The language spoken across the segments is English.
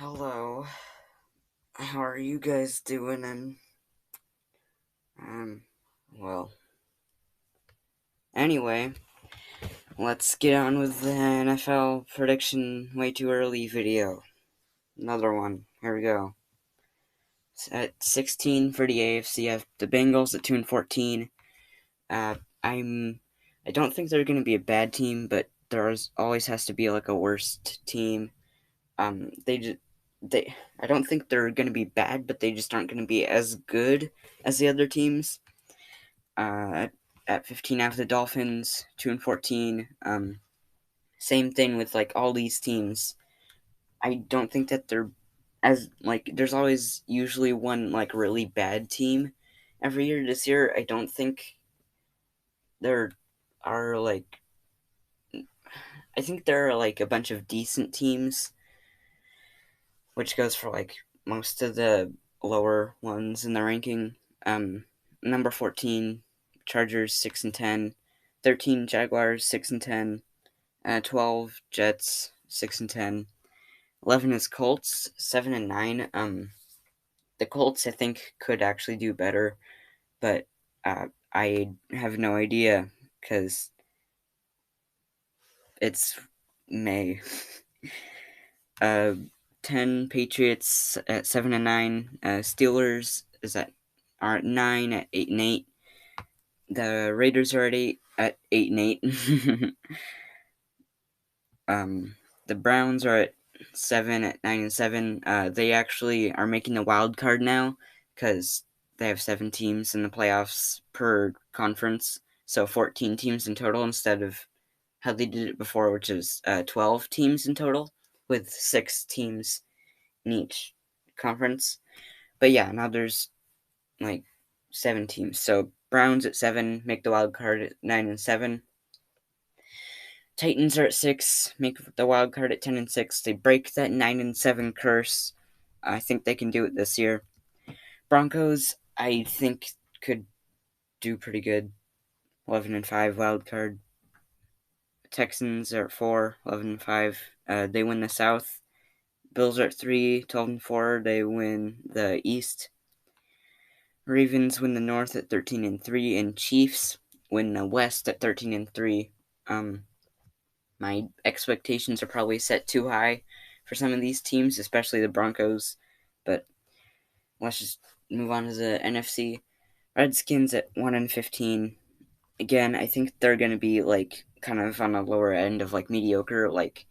Hello. How are you guys doing? Well, anyway, let's get on with the NFL prediction way too early video. Another one. Here we go. At 16 for the AFC, I have the Bengals at 2-14. Uh, I don't think they're going to be a bad team, but always has to be like a worst team. I don't think they're going to be bad, but they just aren't going to be as good as the other teams. At 15, I have the Dolphins, 2-14. Same thing with like all these teams. I don't think that they're as like. There's always usually one like really bad team every year. This year, I don't think there are like. I think there are like a bunch of decent teams, which goes for like most of the lower ones in the ranking. Number 14, Chargers 6-10, 13 Jaguars 6-10, 12 Jets 6-10, 11 is Colts 7-9. The Colts I think could actually do better, but I have no idea because it's May. 10 Patriots at 7-9. Steelers are at 9 at 8-8. The Raiders are at 8-8. The Browns are at 7 at 9-7. They actually are making the wild card now because they have 7 teams in the playoffs per conference, so 14 teams in total instead of how they did it before, which is 12 teams in total with 6 teams in each conference. But yeah, now there's like 7 teams. So Browns at 7 make the wild card at 9-7. Titans are at 6, make the wild card at 10-6. They break that 9-7 curse. I think they can do it this year. Broncos, I think, could do pretty good. 11-5 wild card. Texans are at 4, 11-5. They win the South. Bills are at 3, 12-4. They win the East. Ravens win the North at 13-3, and Chiefs win the West at 13-3. My expectations are probably set too high for some of these teams, especially the Broncos. But let's just move on to the NFC. Redskins at 1-15. Again, I think they're going to be like kind of on the lower end of like mediocre. Like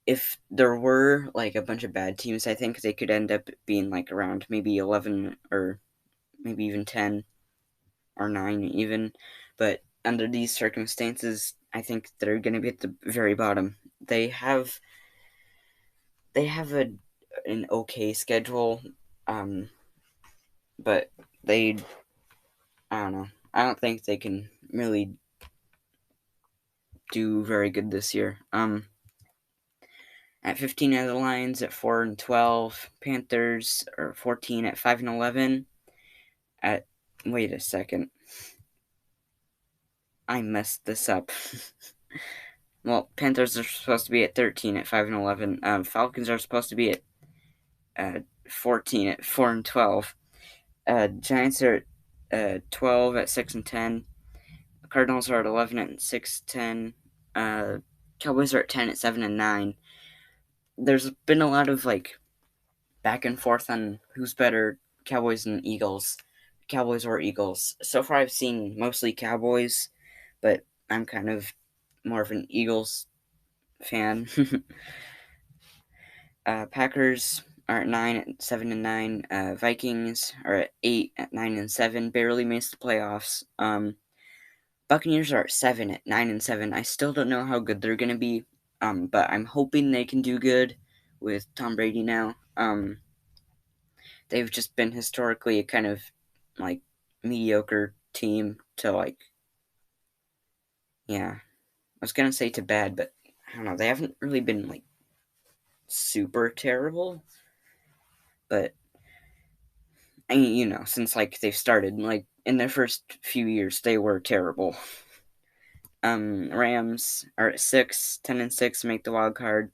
if there were like a bunch of bad teams, I think they could end up being like around maybe 11 or maybe even 10 or 9 even. But under these circumstances, I think they're going to be at the very bottom. They have an okay schedule, but I don't know. I don't think they can really do very good this year. At 15 are the Lions at 4-12. Panthers are 14 at 5-11. At Wait a second, I messed this up. Well, Panthers are supposed to be at 13 at 5-11. Falcons are supposed to be at 14 at 4-12. Giants are at 12 at 6-10. Cardinals are at 11 at 6-10. Cowboys are at 10 at 7-9. There's been a lot of like back and forth on who's better, Cowboys and Eagles. Cowboys or Eagles. So far, I've seen mostly Cowboys, but I'm kind of more of an Eagles fan. Packers are at 9 at 7-9. Vikings are at 8 at 9-7. Barely missed the playoffs. Buccaneers are at 7 at 9-7. I still don't know how good they're gonna be. But I'm hoping they can do good with Tom Brady now. They've just been historically a kind of like mediocre team to like, yeah. I was gonna say to bad, but I don't know. They haven't really been like super terrible, but I mean, since like they've started, like in their first few years, they were terrible. Rams are at 6, 10-6, make the wild card.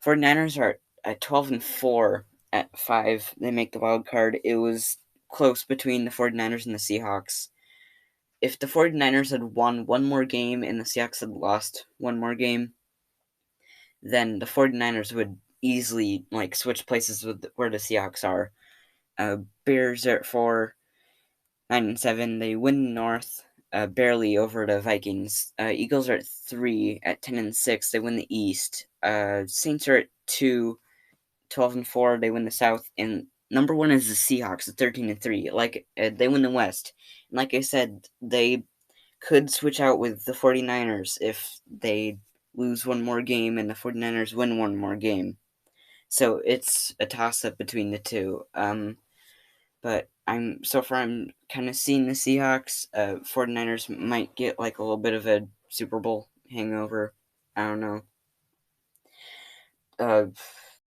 49ers are at 12-4 at 5. They make the wild card. It was close between the 49ers and the Seahawks. If the 49ers had won one more game and the Seahawks had lost one more game, then the 49ers would easily switch places with where the Seahawks are. Bears are at 4, 9-7. They win the North, barely over the Vikings. Eagles are at 3 at 10-6. They win the East. Saints are at 2, 12-4. They win the South, and number 1 is the Seahawks at 13-3. They win the West. And like I said, they could switch out with the 49ers if they lose one more game and the 49ers win one more game. So it's a toss-up between the two. But I'm kind of seeing the Seahawks. 49ers might get a little bit of a Super Bowl hangover. I don't know.